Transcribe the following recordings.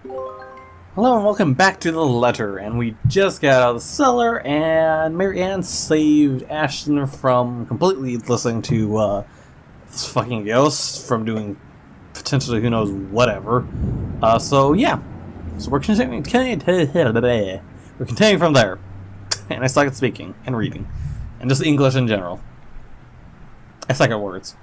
Hello and welcome back to the letter, and we just got out of the cellar and Mary Ann saved Ashton from completely listening to this fucking ghost from doing potentially who knows whatever. So we're continuing from there. And I suck at speaking and reading and just English in general. I suck at words.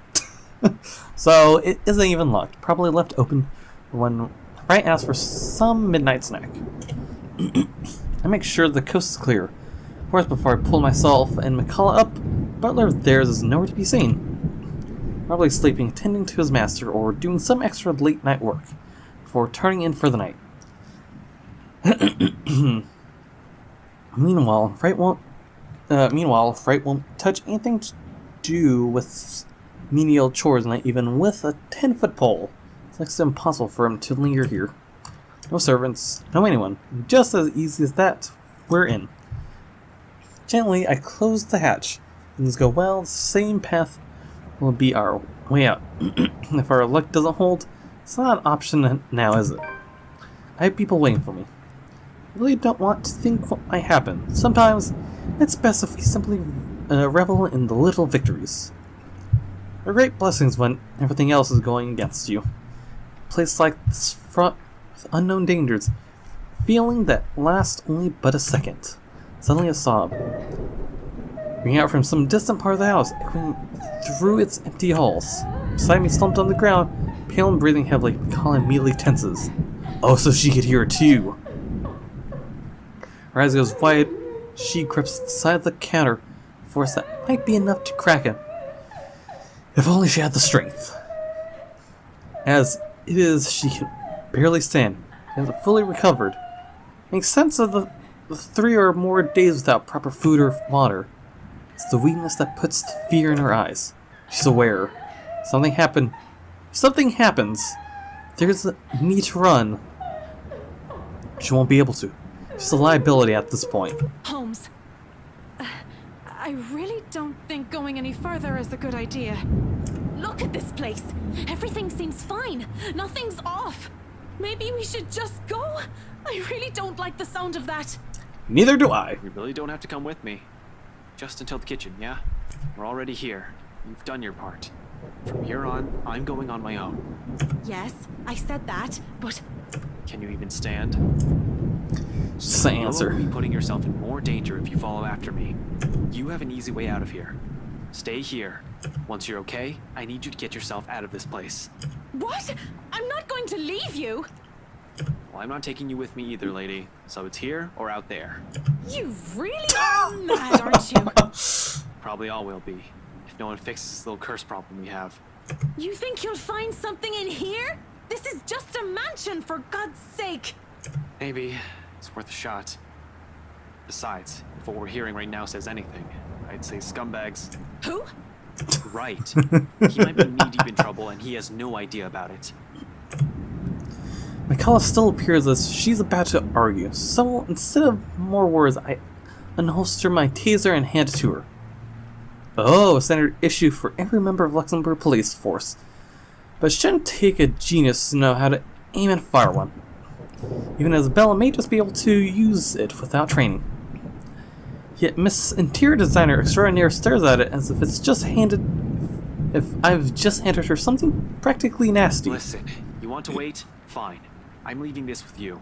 So it isn't even locked, probably left open when I ask for some midnight snack. I make sure the coast is clear. Of course, before I pull myself and McCullough up, Butler of theirs is nowhere to be seen. Probably sleeping, tending to his master, or doing some extra late night work before turning in for the night. Meanwhile, Fright won't touch anything to do with menial chores, not even with a 10-foot pole. It's next to impossible for him to linger here. No servants, no anyone. Just as easy as that, we're in. Gently, I close the hatch. Things go well, the same path will be our way out. If our luck doesn't hold, it's not an option now, is it? I have people waiting for me. I really don't want to think what might happen. Sometimes, it's best if we simply revel in the little victories. There are great blessings when everything else is going against you. A place like this fraught with unknown dangers, feeling that lasts only but a second. Suddenly a sob, ringing out from some distant part of the house, echoing through its empty halls. Beside me, slumped on the ground, pale and breathing heavily, Colin immediately tenses. Oh, so she could hear it too. Her eyes goes wide, she grips the side of the counter, a force that might be enough to crack it. If only she had the strength. As it is, she can barely stand, and fully recovered. Makes sense of the 3 or more days without proper food or water. It's the weakness that puts the fear in her eyes. She's aware. Something happened. If something happens, there's a need to run. She won't be able to. She's a liability at this point. Holmes, I really don't think going any further is a good idea. Look at this place. Everything seems fine. Nothing's off. Maybe we should just go? I really don't like the sound of that. Neither do I. You really don't have to come with me. Just until the kitchen, yeah? We're already here. You've done your part. From here on, I'm going on my own. Yes, I said that, but... Can you even stand? Just the answer. You will be putting yourself in more danger if you follow after me. You have an easy way out of here. Stay here. Once you're okay, I need you to get yourself out of this place. What? I'm not going to leave you! Well, I'm not taking you with me either, lady. So it's here or out there. You really are mad, aren't you? Probably all will be, if no one fixes this little curse problem we have. You think you'll find something in here? This is just a mansion, for God's sake! Maybe. It's worth a shot. Besides, if what we're hearing right now says anything, I'd say scumbags. Who? Right. He might be knee-deep in trouble and he has no idea about it. McCullough still appears as she's about to argue, so instead of more words, I unholster my taser and hand it to her. Oh, a standard issue for every member of Luxembourg police force. But it shouldn't take a genius to know how to aim and fire one. Even Isabella may just be able to use it without training. Yet Miss Interior Designer Extraordinaire stares at it as if I've just handed her something practically nasty. Listen, you want to wait? Fine. I'm leaving this with you.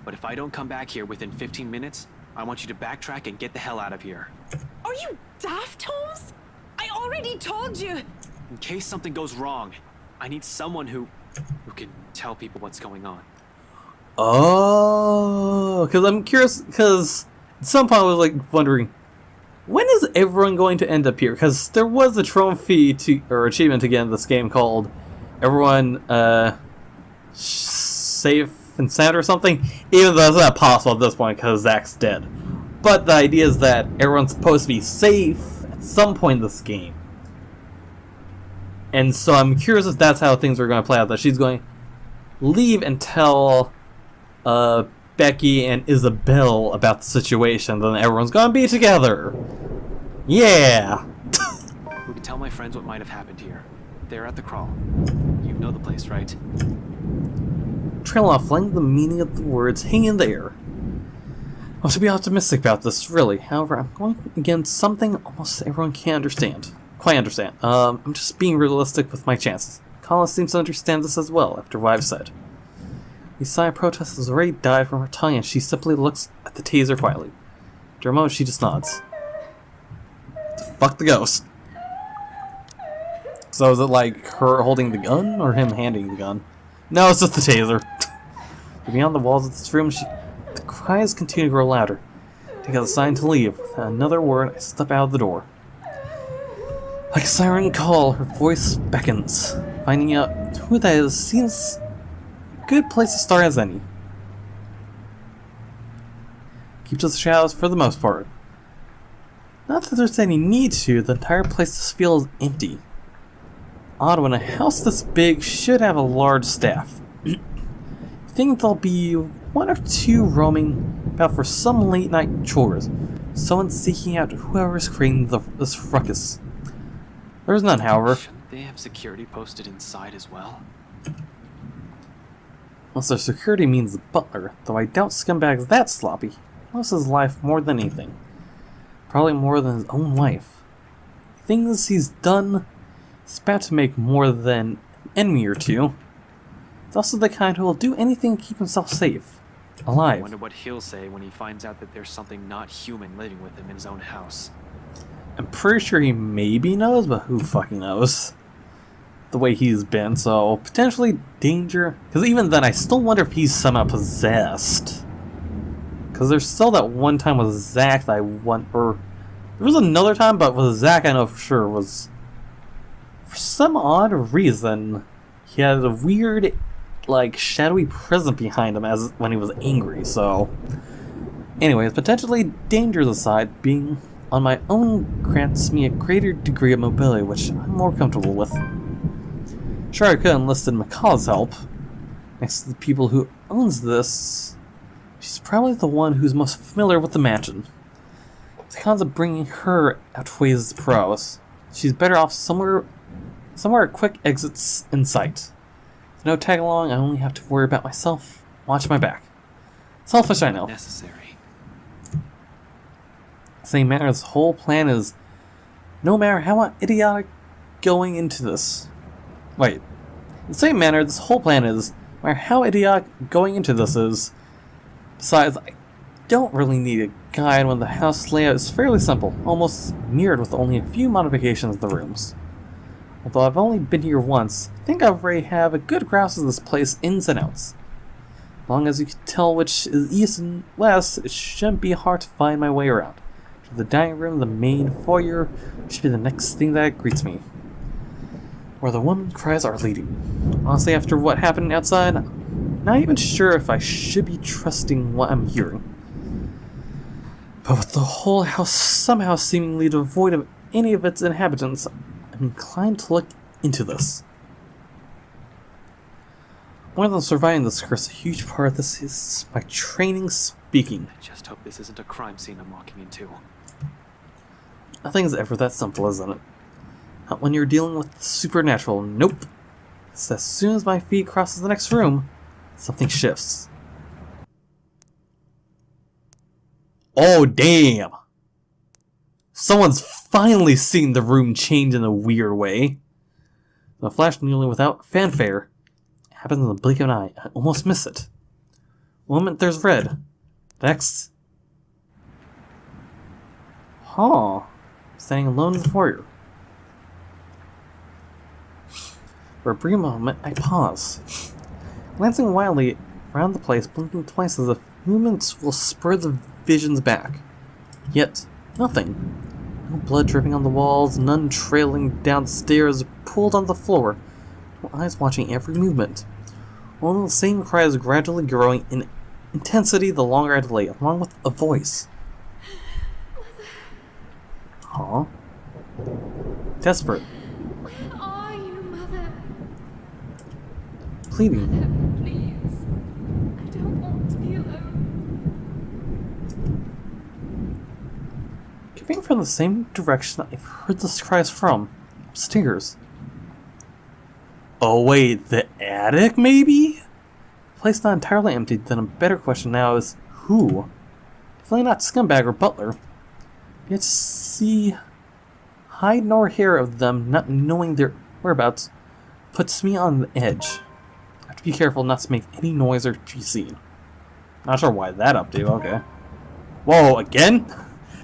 But if I don't come back here within 15 minutes, I want you to backtrack and get the hell out of here. Are you daft, Holmes? I already told you! In case something goes wrong, I need someone who can tell people what's going on. Oh, because I'm curious, because at some point I was like wondering, when is everyone going to end up here? Because there was a trophy or achievement to get in this game called Everyone Safe and Sound or something, even though it's not possible at this point because Zach's dead. But the idea is that everyone's supposed to be safe at some point in this game. And so I'm curious if that's how things are going to play out, that she's going to leave and tell Becky and Isabel about the situation, then everyone's gonna be together. Yeah. Who can tell my friends what might have happened here? They're at the crawl. You know the place, right? trail off, letting the meaning of the words hang in the air. I should be optimistic about this, really. However, I'm going against something almost everyone can't understand. Quite understand. I'm just being realistic with my chances. Colin seems to understand this as well, after what I've said. The sigh of protest has already died from her tongue, and she simply looks at the taser quietly. After a moment, she just nods. Fuck the ghost. So is it like her holding the gun, or him handing the gun? No, it's just the taser. Beyond the walls of this room, the cries continue to grow louder. Take out the sign to leave. Without another word, I step out of the door. Like a siren call, her voice beckons. Finding out who that is seems a good place to start as any. Keep to the shadows for the most part. Not that there's any need to, the entire place just feels empty. Odd when a house this big should have a large staff. I think there'll be one or two roaming about for some late night chores. Someone seeking out whoever's creating this ruckus. There's none, however. Shouldn't they have security posted inside as well? Unless their security means the butler, though I doubt Scumbag's that sloppy. He loves his life more than anything. Probably more than his own wife. Things he's done, he's about to make more than an enemy or two. He's also the kind who will do anything to keep himself safe. I Alive. wonder what he'll say when he finds out that there's something not human living with him in his own house. I'm pretty sure he maybe knows, but who fucking knows? The way he's been, so potentially danger. Because even then, I still wonder if he's somehow possessed. Because there's still that one time with Zach that I want, or there was another time, but with Zach I know for sure was, for some odd reason, he had a weird, like, shadowy presence behind him as when he was angry. So, anyways, potentially dangers aside, being on my own grants me a greater degree of mobility, which I'm more comfortable with. Sure, I could have enlisted McCall's help. Next to the people who owns this, she's probably the one who's most familiar with the mansion. The cons of bringing her outweighs the pros. She's better off somewhere quick exits in sight. With no tag along, I only have to worry about myself. Watch my back. Selfish, I know. Necessary. Same matter, this whole plan is no matter how idiotic going into this. Wait. In the same manner, this whole plan is no matter how idiotic going into this is. Besides, I don't really need a guide when the house layout is fairly simple, almost mirrored with only a few modifications of the rooms. Although I've only been here once, I think I already have a good grasp of this place ins and outs. As long as you can tell which is east and west, it shouldn't be hard to find my way around. The dining room, the main foyer, should be the next thing that greets me. Where the woman cries are leading. Honestly, after what happened outside, I'm not even sure if I should be trusting what I'm hearing. But with the whole house somehow seemingly devoid of any of its inhabitants, I'm inclined to look into this. More than surviving this curse, a huge part of this is my training speaking. I just hope this isn't a crime scene I'm walking into. Nothing's ever that simple, isn't it? Not when you're dealing with the supernatural. Nope. It's as soon as my feet crosses the next room, something shifts. Oh, damn! Someone's finally seen the room change in a weird way. The flash nearly without fanfare. It happens in the blink of an eye. I almost miss it. One moment there's red. Next. Huh. Standing alone in the foyer. For a brief moment, I pause. Glancing wildly around the place, blinking twice as if movements will spur the visions back. Yet, nothing. No blood dripping on the walls, none trailing down the stairs, pooled on the floor. No eyes watching every movement. Only the same cries gradually growing in intensity the longer I delay, along with a voice. Huh? Desperate. Where are you, Mother? Pleading. Mother, please. I don't want to be alone. Coming from the same direction I've heard this cries from. Upstairs. Oh wait, the attic maybe? The place not entirely empty, then a better question now is who? Definitely not scumbag or butler. Yet to see hide nor hair of them not knowing their whereabouts puts me on the edge. I have to be careful not to make any noise or be seen. Not sure why that updo, okay. Whoa, again?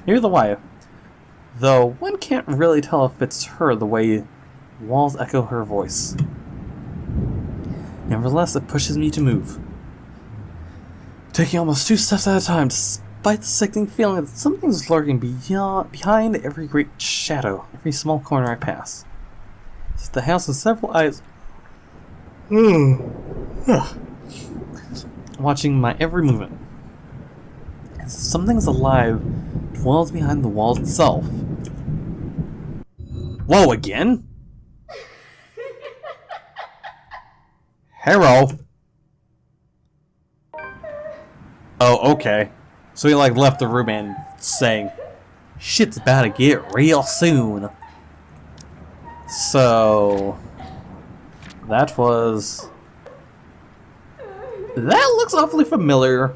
Maybe the why. Though one can't really tell if it's her the way walls echo her voice. Nevertheless, it pushes me to move. Taking almost 2 steps at a time, despite the sickening feeling that something's lurking behind every great shadow, every small corner I pass. It's the house has several eyes watching my every movement. As if something's alive dwells behind the walls itself. Whoa, again? Hello. Oh, okay. So he left the room and saying, shit's about to get real soon. So that looks awfully familiar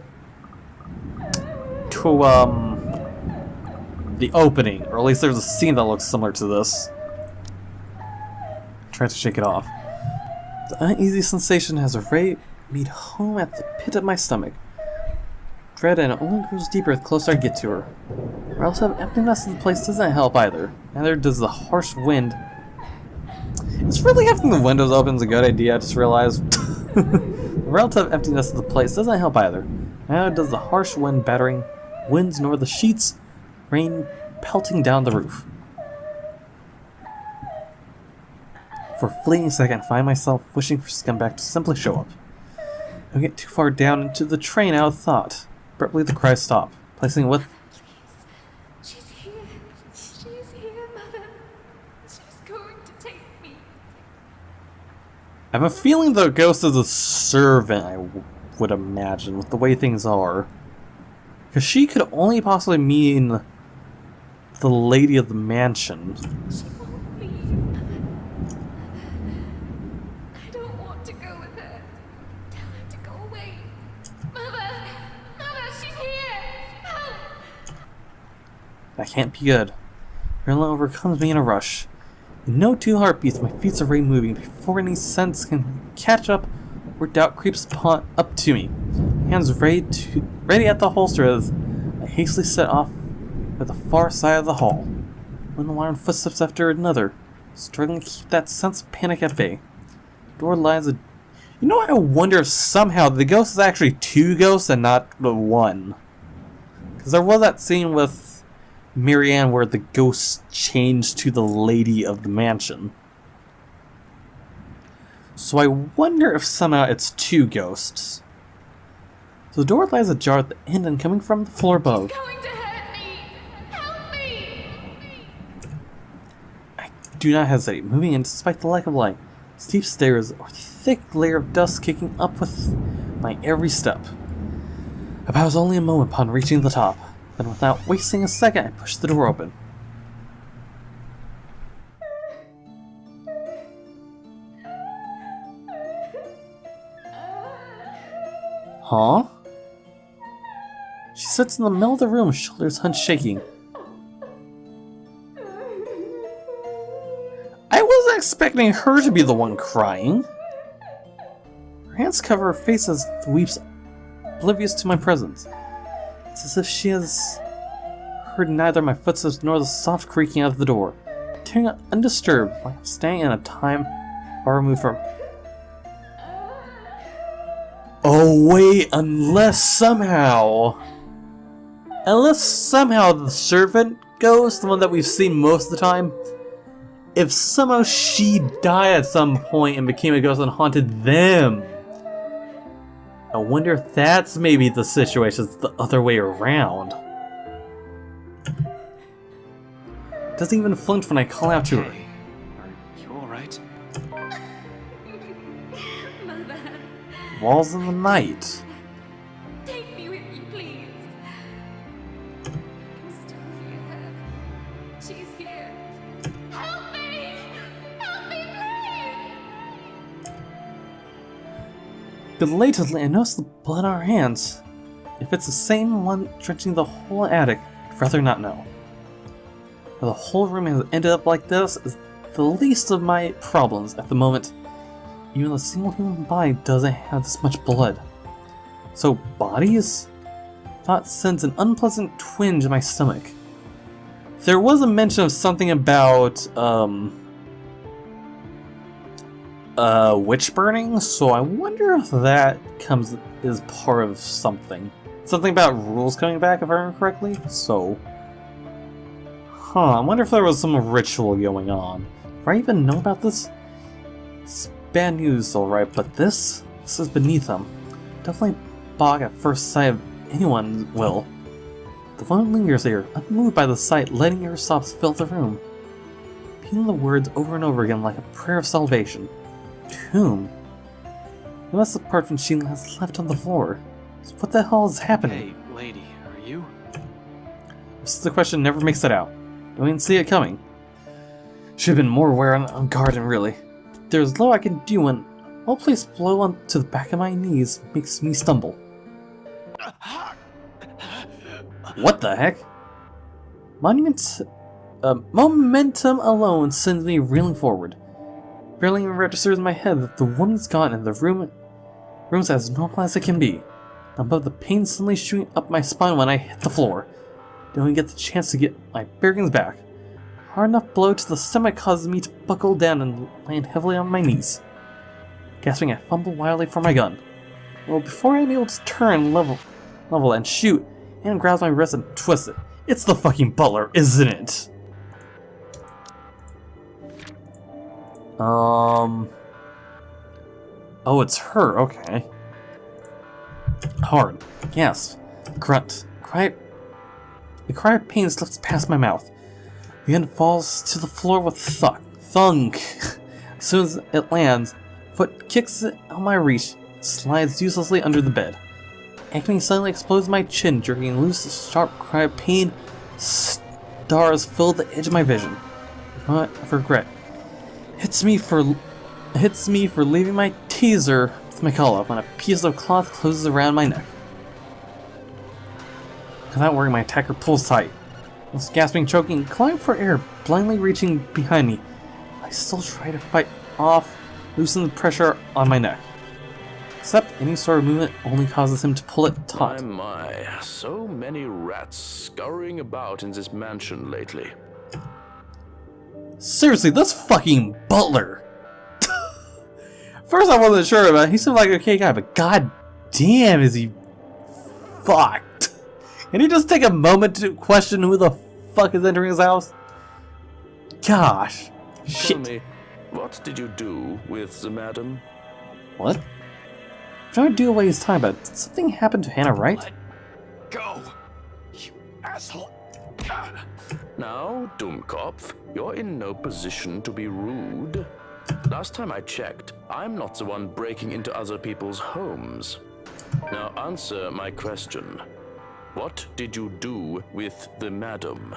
to the opening, or at least there's a scene that looks similar to this. Try to shake it off. The uneasy sensation has already made home at the pit of my stomach. Dread and it only grows deeper the closer I get to her. Relative emptiness of the place doesn't help either. Neither does the harsh wind. It's really having the windows open is a good idea, I just realized. The relative emptiness of the place doesn't help either. Neither does the harsh wind battering winds nor the sheets rain pelting down the roof. For a fleeting second, I find myself wishing for Scumbag to simply show up. I don't get too far down into the train out of thought. Abruptly the cries stop, placing with... Please. She's here. She's here, Mother. She's going to take me. I have a feeling the ghost is a servant, I would imagine, with the way things are. Because she could only possibly mean the lady of the mansion. She won't leave. I don't want to go with her. Tell her to go away. Mother, she's here. Help! That can't be good. Adrenaline overcomes me in a rush. In no 2 heartbeats, my feet are already moving before any sense can catch up or doubt creeps up to me. Hands ready at the holster as I hastily set off for the far side of the hall. One alarmed footsteps after another, struggling to keep that sense of panic at bay. Door lies a... You know, I wonder if somehow the ghost is actually 2 ghosts and not the 1. Because there was that scene with Marianne where the ghost changed to the lady of the mansion. So I wonder if somehow it's 2 ghosts. So the door lies ajar at the end and coming from the floor above. She's going to hurt me. Help me. I do not hesitate, moving in despite the lack of light. Steep stairs or thick layer of dust kicking up with my every step. I pause only a moment upon reaching the top. Then without wasting a second, I push the door open. Huh? She sits in the middle of the room, shoulders hunched, shaking. I wasn't expecting her to be the one crying. Her hands cover her face as the weeps, oblivious to my presence. It's as if she has heard neither my footsteps nor the soft creaking out of the door, tearing it undisturbed, like I'm standing in a time far removed from... Oh wait, unless somehow the servant ghost, the one that we've seen most of the time, if somehow she died at some point and became a ghost and haunted them, I wonder if that's maybe the situation, it's the other way around. Doesn't even flinch when I call out to her. Hey, are you alright? Mother, Walls in the night. take me with you, please. I can still hear her. She's here. Help me! Help me, please! Belatedly, I noticed the blood on her hands. If it's the same one drenching the whole attic, I'd rather not know. How the whole room has ended up like this is the least of my problems at the moment. Even a single human body doesn't have this much blood. So bodies? Thought sends an unpleasant twinge in my stomach. There was a mention of something about witch burning, so I wonder if that is part of something. Something about rules coming back, if I remember correctly. So, I wonder if there was some ritual going on. Do I even know about this? It's bad news, alright, but this is beneath them. Definitely bog at first sight of anyone will. The woman lingers there, unmoved by the sight, letting her sobs fill the room. Repeating the words over and over again like a prayer of salvation. Tomb? It must have part when she has left on the floor. So what the hell is happening? Hey, lady, are you? This is the question never makes it out. Don't even see it coming. Should have been more aware on guard, and really. There's little I can do when all place blow onto the back of my knees makes me stumble. What the heck? Momentum alone sends me reeling forward. Barely even registers in my head that the woman's gone and the room's as normal as it can be. Above the pain suddenly shooting up my spine when I hit the floor. Don't even get the chance to get my bearings back. Hard enough blow to the stomach causes me to buckle down and land heavily on my knees. Gasping, I fumble wildly for my gun. Well, before I'm able to turn, level and shoot, Anne grabs my wrist and twists it. It's the fucking butler, isn't it? Oh, it's her, okay. Hard. Gasp. Grunt. Cry. The cry of pain slips past my mouth. The gun falls to the floor with thunk. As soon as it lands, foot kicks it out of my reach, slides uselessly under the bed. Acme suddenly explodes my chin, jerking loose a sharp cry of pain. Stars fill the edge of my vision. Of regret. Hits me for leaving my taser with my collar when a piece of cloth closes around my neck. Without worrying, my attacker pulls tight. Whilst gasping, choking, clawing for air, blindly reaching behind me, I still try to fight off, loosen the pressure on my neck. Except any sort of movement only causes him to pull it taut. My, so many rats scurrying about in this mansion lately. Seriously, this fucking butler! First I wasn't sure about it. He seemed like an okay guy, but god damn is he fucked. Can he just take a moment to question who the fuck is entering his house? Gosh. Shit. Tell me, what did you do with the madam? What? I'm trying to do away his time, but did something happen to Hannah, right? Let go, you asshole. Now, Dummkopf, you're in no position to be rude. Last time I checked, I'm not the one breaking into other people's homes. Now answer my question. What did you do with the madam?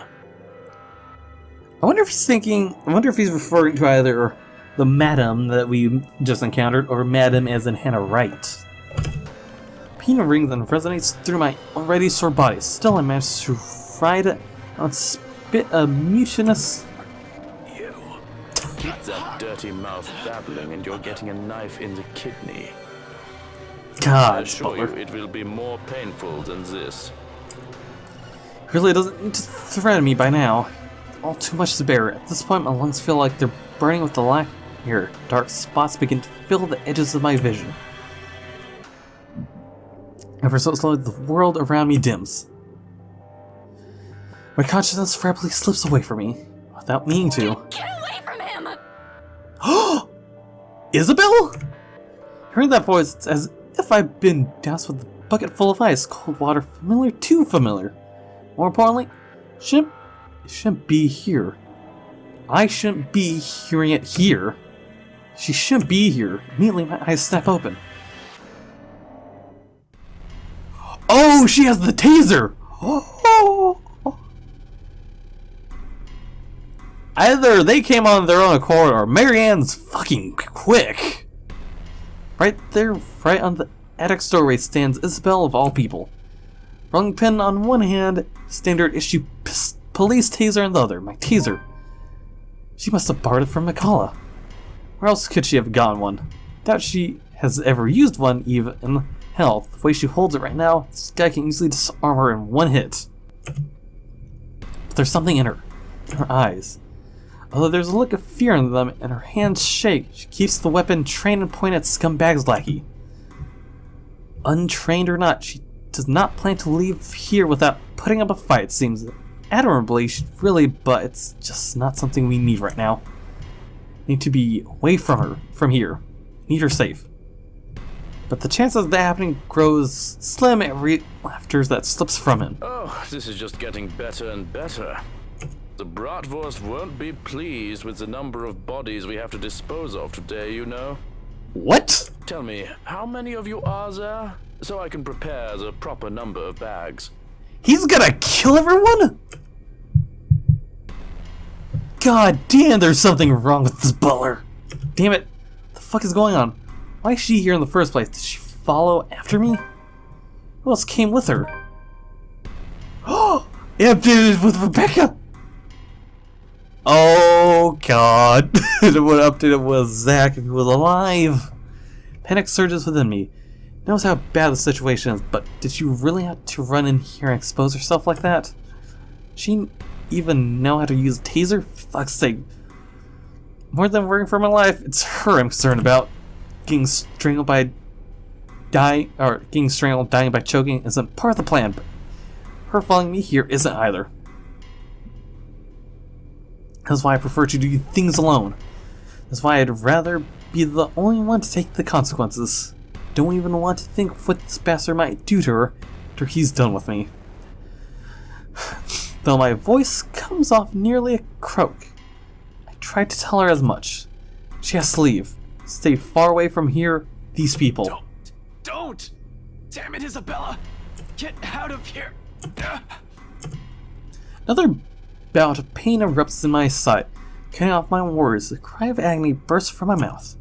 I wonder if he's referring to either the madam that we just encountered or madam as in Hannah Wright. Pain rings and resonates through my already sore body. Still, I managed to ride it on spit a mutinous. You. Keep that dirty mouth babbling and you're getting a knife in the kidney. I God, assure you butler. it will be more painful than this. Really doesn't need to threaten me by now. All too much to bear. At this point, my lungs feel like they're burning with the lack. Here, dark spots begin to fill the edges of my vision. Ever so slowly, the world around me dims. My consciousness rapidly slips away from me, without meaning to. Get away from him! Isabel? Hearing that voice, it's as if I've been doused with a bucket full of ice, cold water, familiar, too familiar. More importantly, it shouldn't be here. I shouldn't be hearing it here. She shouldn't be here. Immediately, my eyes snap open. Oh, she has the taser! Oh. Either they came on their own accord, or Marianne's fucking quick. Right there, right on the attic doorway, stands Isabel of all people. Rolling pin on one hand, standard issue police taser on the other. My taser. She must have borrowed it from McCullough. Where else could she have gotten one? Doubt she has ever used one, even. Hell, the way she holds it right now, this guy can easily disarm her in one hit. But there's something in her eyes. Although there's a look of fear in them and her hands shake, she keeps the weapon trained and pointed at scumbag's lackey. Untrained or not, she does not plan to leave here without putting up a fight. Seems admirably, really, but it's just not something we need right now. Need to be away from her, from here. Need her safe. But the chances of that happening grows slim every laughter that slips from him. Oh, this is just getting better and better. The Bratwurst won't be pleased with the number of bodies we have to dispose of today, you know. What? Tell me, how many of you are there? So I can prepare the proper number of bags. He's gonna kill everyone? God damn, there's something wrong with this butler. Damn it. What the fuck is going on? Why is she here in the first place? Did she follow after me? Who else came with her? Oh! It updated with Rebecca! Oh god. It would update it with Zach if he was alive. Panic surges within me. Knows how bad the situation is, but did she really have to run in here and expose herself like that? She even know how to use a taser? For fuck's sake. More than worrying for my life, it's her I'm concerned about. Getting strangled by dying by choking isn't part of the plan, but her following me here isn't either. That's why I prefer to do things alone. That's why I'd rather be the only one to take the consequences. Don't even want to think what this bastard might do to her after he's done with me. Though my voice comes off nearly a croak, I tried to tell her as much. She has to leave. Stay far away from here, these people. Don't! Damn it, Isabella! Get out of here! Another bout of pain erupts in my side, cutting off my words. A cry of agony bursts from my mouth.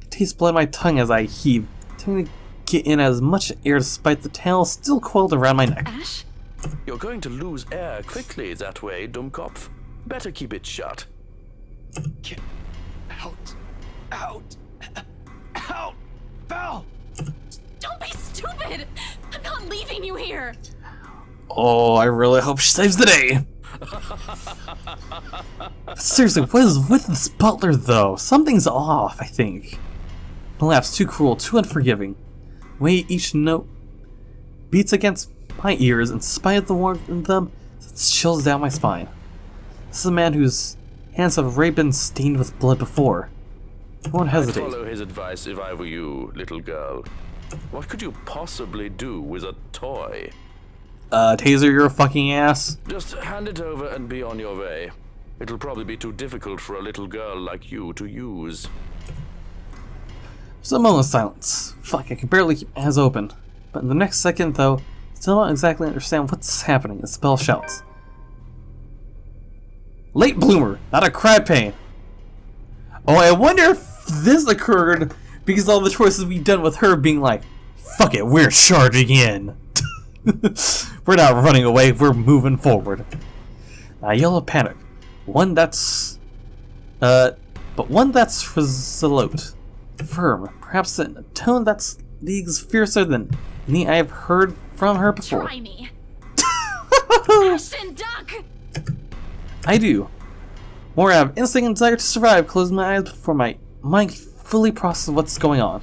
I taste blood in my tongue as I heave, attempting to get in as much air despite the tail still coiled around my neck. Ash? You're going to lose air quickly that way, Dummkopf. Better keep it shut. Get out! Out! Out! Belle! Don't be stupid! I'm not leaving you here! Oh, I really hope she saves the day. Seriously, what is with this butler though? Something's off, I think. Perhaps too cruel, too unforgiving. The way each note beats against my ears, in spite of the warmth in them, sends chills down my spine. This is a man whose hands have already been stained with blood before. I won't hesitate. I'd follow his advice if I were you, little girl. What could you possibly do with a toy? Taser, you're a fucking ass. Just hand it over and be on your way. It'll probably be too difficult for a little girl like you to use. There's a moment of silence. Fuck, I can barely keep my eyes open. But in the next second, though, I still don't exactly understand what's happening. Isabel shouts. Late bloomer, not a crab pain. Oh, I wonder if this occurred because of all the choices we've done with her being like, fuck it, we're charging in. We're not running away, we're moving forward. I yell of panic. One that's resolute, firm, perhaps in a tone that's leagues fiercer than any I've heard from her before. Try me. Ashton, duck! I do. More out of instinct and desire to survive, close my eyes before my mind can fully process what's going on.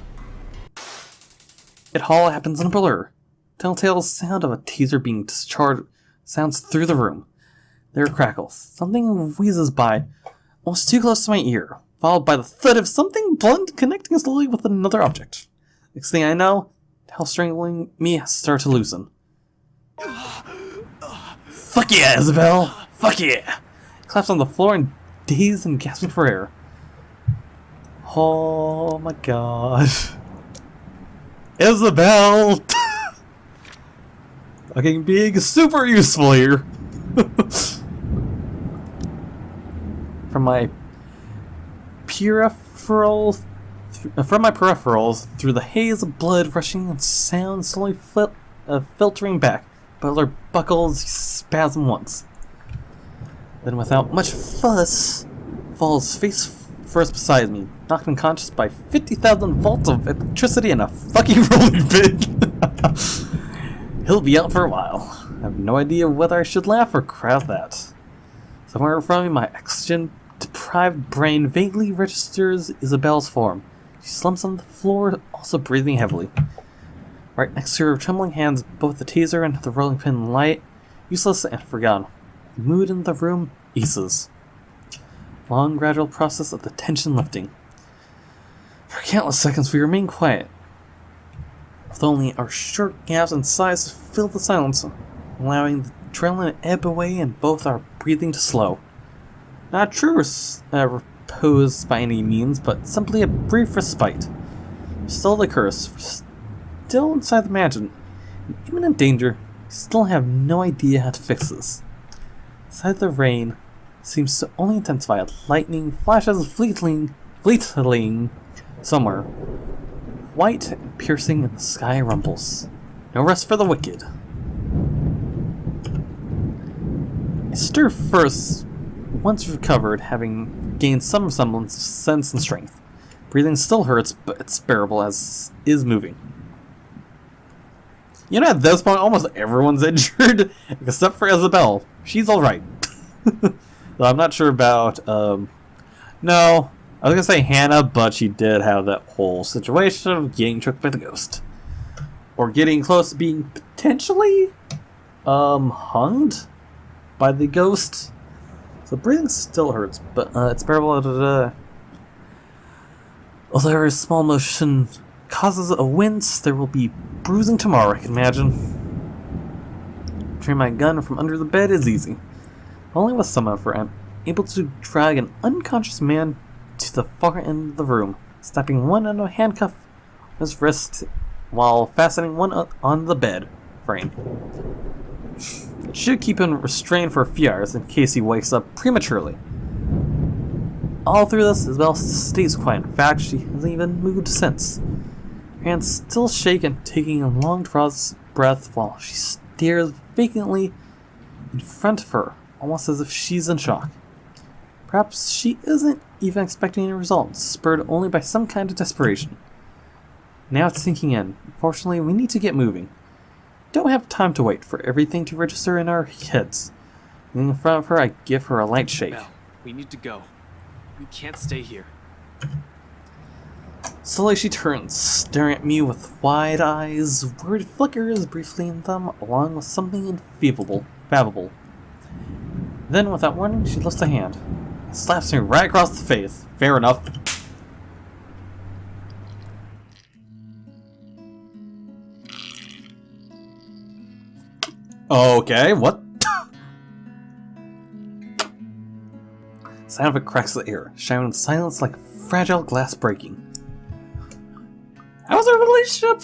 It all happens in a blur. Telltale sound of a taser being discharged sounds through the room. There crackles. Something wheezes by, almost too close to my ear, followed by the thud of something blunt connecting slowly with another object. Next thing I know, the hell strangling me has started to loosen. Fuck yeah, Isabel! Fuck yeah! I collapse on the floor and dazed and gasping for air. Oh my god. Isabel! Fucking being super useful here. From my peripheral from my peripherals, through the haze of blood rushing and sound slowly filtering back. Butler buckles, spasm once. Then, without much fuss, falls face first beside me, knocked unconscious by 50,000 volts of electricity and a fucking rolling pin. He'll be out for a while. I have no idea whether I should laugh or cry at that. Somewhere in front of me, my oxygen-deprived brain vaguely registers Isabel's form. She slumps on the floor, also breathing heavily. Right next to her trembling hands, both the taser and the rolling pin light, useless and forgotten. The mood in the room eases. Long, gradual process of the tension lifting. For countless seconds, we remain quiet, with only our short gaps and sighs to fill the silence, allowing the adrenaline to ebb away and both our breathing to slow. Not true repose by any means, but simply a brief respite. Still the curse, still inside the mansion, in imminent danger. We still have no idea how to fix this. Inside the rain seems to only intensify. Lightning flashes fleetling somewhere. White and piercing, and the sky rumbles. No rest for the wicked. I stir first, once recovered, having gained some semblance of sense and strength. Breathing still hurts, but it's bearable as is moving. You know, at this point, almost everyone's injured, except for Isabel. She's alright. Though I'm not sure about, no, I was gonna say Hannah, but she did have that whole situation of getting tricked by the ghost. Or getting close to being potentially, hunged by the ghost. So breathing still hurts, but, it's bearable. Although every small motion causes a wince, there will be bruising tomorrow, I can imagine. Retrieving my gun from under the bed is easy. Only with some effort, I'm able to drag an unconscious man to the far end of the room, snapping one end of a handcuff on his wrist while fastening one on the bed frame. It should keep him restrained for a few hours in case he wakes up prematurely. All through this, Isabel stays quiet. In fact, she hasn't even moved since. Her hands still shake and taking a long draws breath while she stares vacantly in front of her, almost as if she's in shock. Perhaps she isn't even expecting any results, spurred only by some kind of desperation. Now it's sinking in. Unfortunately, we need to get moving. Don't have time to wait for everything to register in our heads. Leaning in front of her, I give her a light shake. Belle, we need to go. We can't stay here. Slowly she turns, staring at me with wide eyes. Word flickers briefly in them, along with something ineffable. Then, without warning, she lifts a hand. Slaps me right across the face. Fair enough. Okay, what? Sound of it cracks the air, shining in silence like fragile glass breaking. How's our relationship?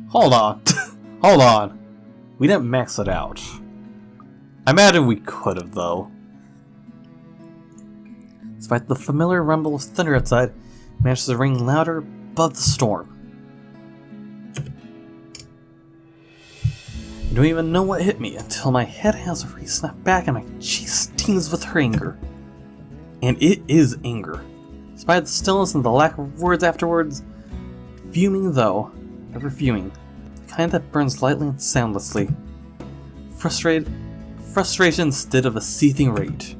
Hold on. Hold on. We didn't max it out. I imagine we could have, though. Despite the familiar rumble of thunder outside, it manages to ring louder above the storm. I don't even know what hit me until my head has already snapped back and my cheek stings with her anger. And it is anger. Despite the stillness and the lack of words afterwards, fuming though, ever fuming, the kind that burns lightly and soundlessly. Frustration instead of a seething rage.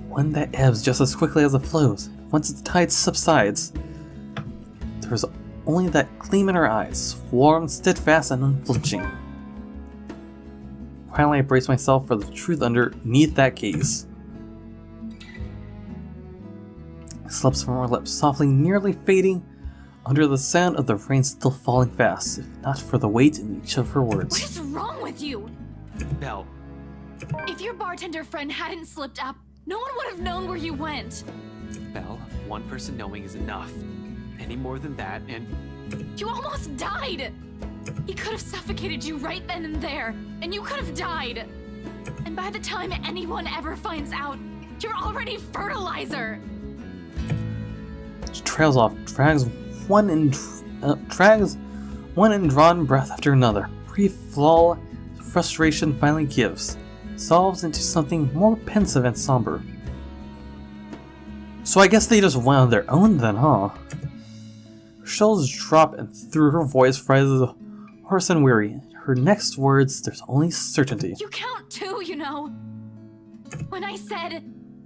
One that ebbs just as quickly as it flows. Once the tide subsides, there's only that gleam in her eyes, warm, steadfast, and unflinching. Finally, I brace myself for the truth underneath that gaze. Slips from her lips, softly, nearly fading, under the sound of the rain still falling fast, if not for the weight in each of her words. What is wrong with you? Belle, If your bartender friend hadn't slipped up, no one would have known where you went. Belle, one person knowing is enough. Any more than that, and You almost died! He could have suffocated you right then and there, and you could have died. And by the time anyone ever finds out, you're already fertilizer. She trails off, drags one indrawn breath after another. Brief lull, frustration finally gives, solves into something more pensive and somber. So I guess they just went on their own then, huh? Her shoulders drop and through her voice rises hoarse and weary. Her next words, there's only certainty. You count too, you know. When I said,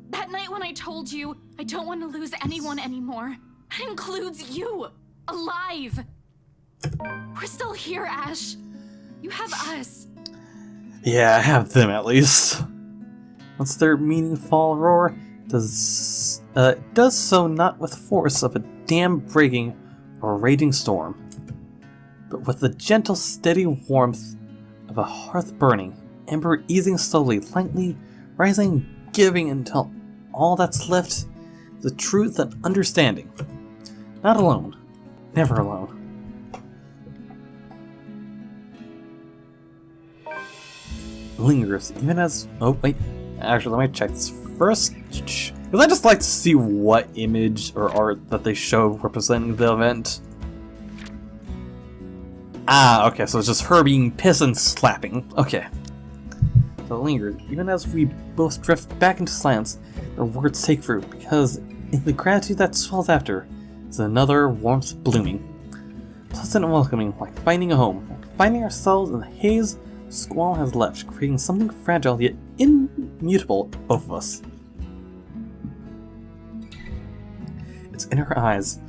that night when I told you I don't want to lose anyone anymore, that includes you, alive. We're still here, Ash. You have us. Yeah, I have them at least. Once their meaningful roar does so not with force of a dam breaking or a raging storm, but with the gentle, steady warmth of a hearth burning, ember easing slowly, lightly, rising, giving until all that's left is the truth and understanding. Not alone. Never alone. Lingers, even as... Oh, wait. Actually, let me check this first. Because I just like to see what image or art that they show representing the event. Ah, okay, so it's just her being pissed and slapping. Okay. So it lingered, even as we both drift back into silence, our words take root, because in the gratitude that swells after is another warmth blooming. Pleasant and welcoming, like finding a home, like finding ourselves in the haze squall has left, creating something fragile yet immutable, both of us. It's in her eyes,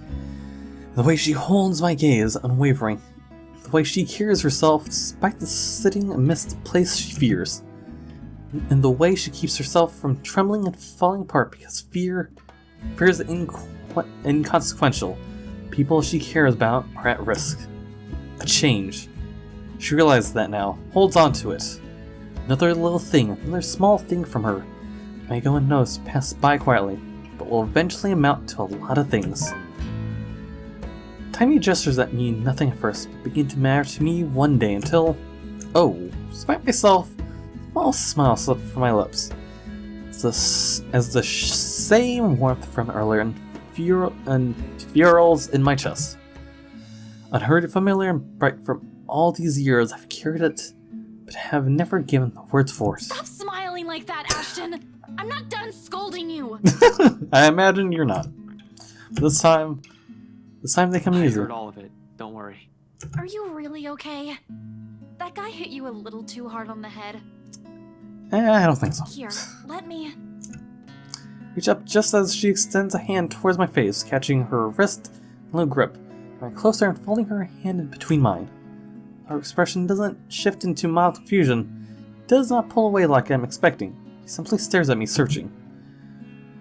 the way she holds my gaze unwavering, the way she carries herself despite the sitting amidst the place she fears, and the way she keeps herself from trembling and falling apart because fear is inconsequential. People she cares about are at risk. A change. She realizes that now, holds on to it. Another little thing, another small thing from her, may go unnoticed, pass by quietly, but will eventually amount to a lot of things. Tiny gestures that mean nothing at first, but begin to matter to me one day until... Oh, despite myself, a small smile slipped from my lips. As the same warmth from earlier and furls in my chest. Unheard, familiar, and bright from all these years I've carried it, but have never given the words force. Stop smiling like that, Ashton. I'm not done scolding you. I imagine you're not. This time they come I easier. heard all of it. Don't worry. Are you really okay? That guy hit you a little too hard on the head. I don't think so. Here, let me... Reach up just as she extends a hand towards my face, catching her wrist in a little grip, coming closer and folding her hand in between mine. Her expression doesn't shift into mild confusion, does not pull away like I'm expecting. She simply stares at me, searching.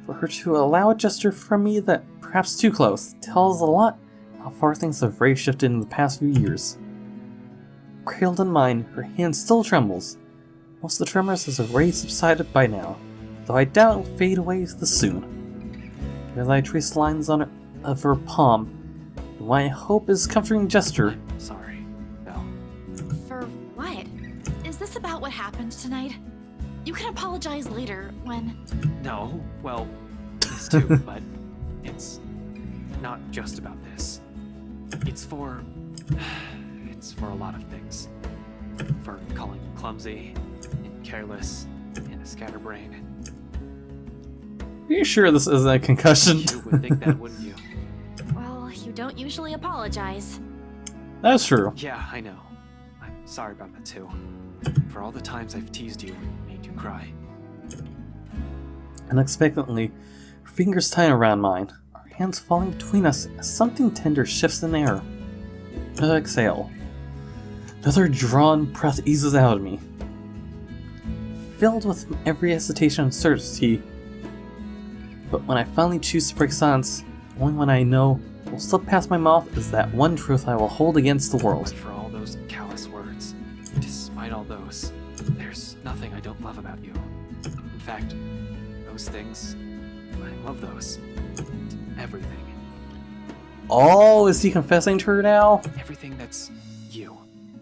For her to allow a gesture from me that, perhaps too close, tells a lot how far things have really shifted in the past few years. Cradled in mine, her hand still trembles. Most of the tremors has already subsided by now, though I doubt it will fade away this soon. As I trace lines on of her palm, what I hope is a comforting gesture. Sorry, Belle. For what? Is this about what happened tonight? You can apologize later, when... No, well, this too, but it's not just about this. It's for a lot of things. For calling you clumsy, and careless, and a scatterbrain. Are you sure this isn't a concussion? You would think that, wouldn't you? Well, you don't usually apologize. That's true. Yeah, I know. I'm sorry about that too. For all the times I've teased you and made you cry. Unexpectedly, her fingers tighten around mine, our hands falling between us as something tender shifts in the air. Another exhale. Another drawn breath eases out of me. Filled with every hesitation and uncertainty, but when I finally choose to break silence, the only one I know will slip past my mouth is that one truth I will hold against the world. But for all those callous words, despite all those, there's nothing I don't love about you. In fact, those things, I love those. Everything. Oh, is he confessing to her now? Everything that's you.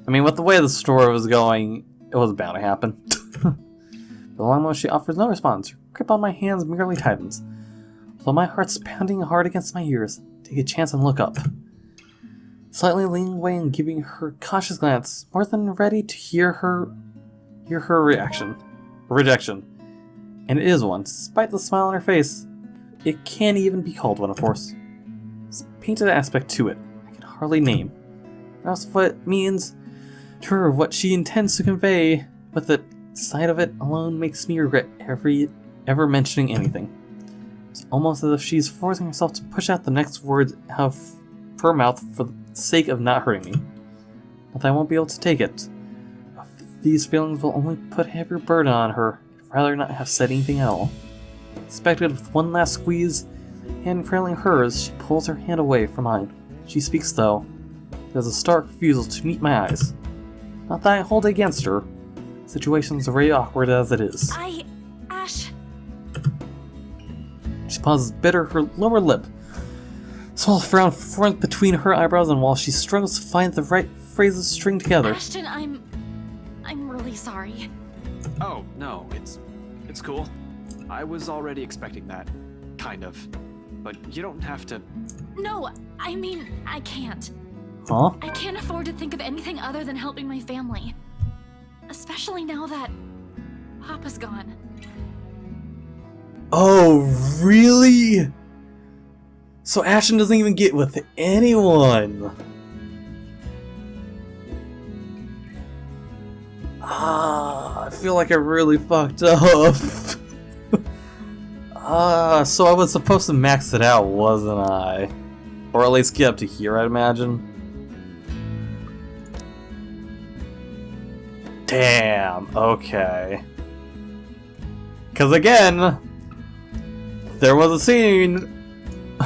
I mean, with the way the story was going, it was bound to happen. The long moment she offers no response. Her grip on my hands merely tightens. Though my heart's pounding hard against my ears, take a chance and look up. Slightly leaning away and giving her a cautious glance, more than ready to hear her rejection. And it is one, despite the smile on her face. It can't even be called one, of course. There's a painted aspect to it I can hardly name. That's what it means to her, what she intends to convey with it. The sight of it alone makes me regret ever mentioning anything. It's almost as if she's forcing herself to push out the next words out of her mouth for the sake of not hurting me. Not that I won't be able to take it. These feelings will only put a heavier burden on her. I'd rather not have said anything at all. Expected with one last squeeze, hand trailing hers, she pulls her hand away from mine. She speaks though. There's a stark refusal to meet my eyes. Not that I hold it against her. The situation's very awkward as it is. Ash. She pauses, bitter her lower lip. Small frown forms between her eyebrows, and while she struggles to find the right phrases string together. Ashton, I'm really sorry. Oh, no, it's cool. I was already expecting that. Kind of. But you don't have to... No, I mean, I can't. Huh? I can't afford to think of anything other than helping my family. Especially now that Papa's gone. Oh, really? So Ashton doesn't even get with anyone. I feel like I really fucked up. So I was supposed to max it out, wasn't I? Or at least get up to here, I'd imagine. Damn, okay. Because again, there was a scene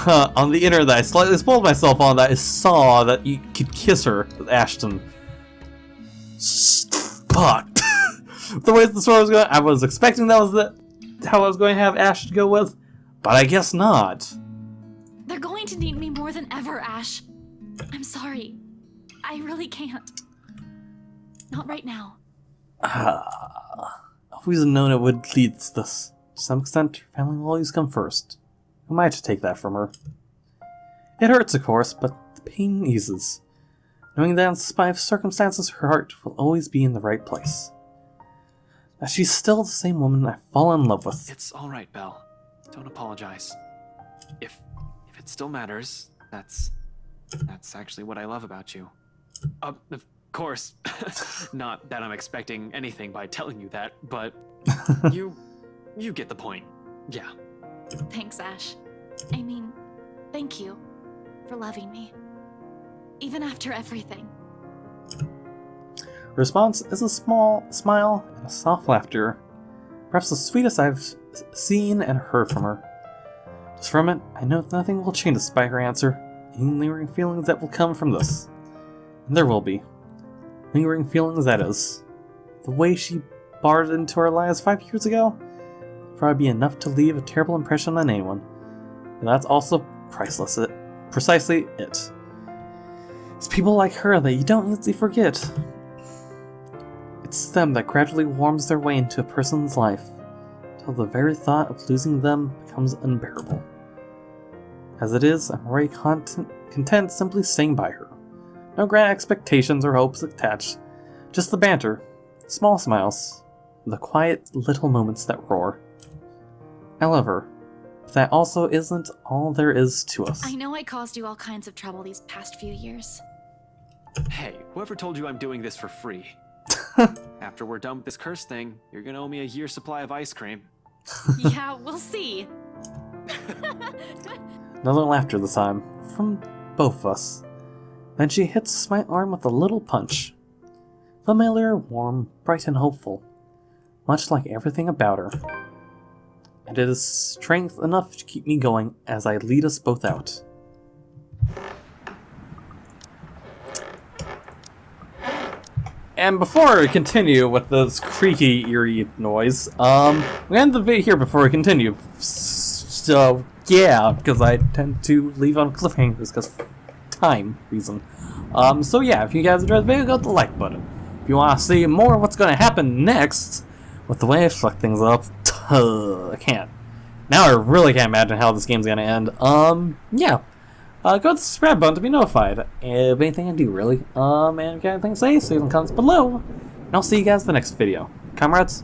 on the internet that I slightly spoiled myself on that I saw that you could kiss her with Ashton. Fuck. The way the story was going, I was expecting that was how I was going to have Ashton go with, but I guess not. They're going to need me more than ever, Ash. I'm sorry. I really can't. Not right now. I've always known it would lead to this. To some extent, her family will always come first. Who am I to take that from her? It hurts, of course, but the pain eases. Knowing that in spite of circumstances, her heart will always be in the right place. That she's still the same woman I fall in love with. It's alright, Belle. Don't apologize. If it still matters, that's actually what I love about you. Of course, not that I'm expecting anything by telling you that, but you get the point. Yeah. Thanks, Ash. I mean, thank you for loving me. Even after everything. Response is a small smile and a soft laughter. Perhaps the sweetest I've seen and heard from her. Just from it, I know nothing will change despite her answer. Any lingering feelings that will come from this. And there will be. Lingering feelings, that is. The way she barred into our lives 5 years ago will probably be enough to leave a terrible impression on anyone. And that's also priceless. Precisely it. It's people like her that you don't easily forget. It's them that gradually warms their way into a person's life, till the very thought of losing them becomes unbearable. As it is, I'm very content simply staying by her. No grand expectations or hopes attached, just the banter, small smiles, the quiet little moments that roar. I love her, but that also isn't all there is to us. I know I caused you all kinds of trouble these past few years. Hey, whoever told you I'm doing this for free? After we're done with this curse thing, you're gonna owe me a year's supply of ice cream. Yeah, we'll see. Another laughter this time, from both of us. Then she hits my arm with a little punch. Familiar, warm, bright and hopeful. Much like everything about her. And it is strength enough to keep me going as I lead us both out. And before we continue with this creaky, eerie noise, we end the video here before we continue. So, yeah, because I tend to leave on cliffhangers because of time reason. So yeah, if you guys enjoyed the video, go to the like button. If you want to see more of what's going to happen next, with the way I fuck things up, I can't. Now I really can't imagine how this game's gonna end. Yeah. Go to the subscribe button to be notified of anything I do, really. And if you have anything to say, leave in the comments below. And I'll see you guys in the next video. Comrades,